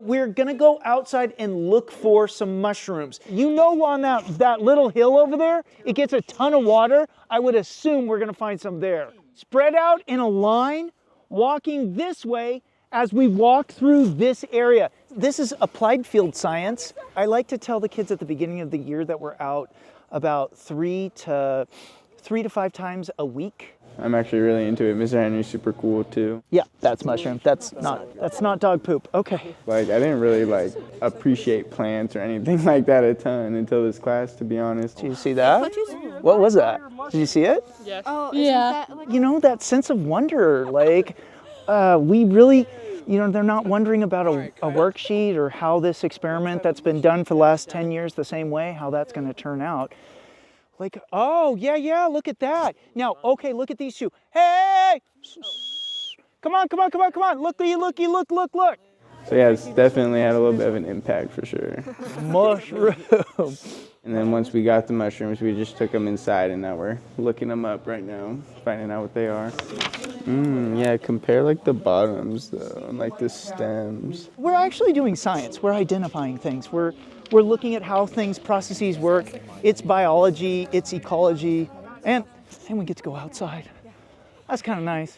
We're gonna go outside and look for some mushrooms. You know, on that little hill over there, it gets a ton of water. I would assume we're gonna find some there. Spread out in a line, walking this way as we walk through this area. This is applied field science. I like to tell the kids at the beginning of the year that we're out about 3 to 5 times a week. I'm actually really into it. Mr. Henry's super cool too. Yeah, that's mushroom. That's not dog poop. Okay. Like, I didn't really appreciate plants or anything like that a ton until this class, to be honest. Did you see that? What was that? Did you see it? Yes. Oh, yeah. That, like, You know, that sense of wonder, like, we really, you know, they're not wondering about a worksheet or how this experiment that's been done for the last 10 years the same way, how that's going to turn out. Like, oh, yeah, look at that. Now, okay, look at these two. Hey! Come on. Look. So yeah, it's definitely had a little bit of an impact for sure. Mushroom. And then once we got the mushrooms, we just took them inside, and now we're looking them up right now, finding out what they are. Yeah, compare like the bottoms though, and like the stems. We're actually doing science. We're identifying things. We're looking at how processes work. It's biology, it's ecology, and we get to go outside. That's kind of nice.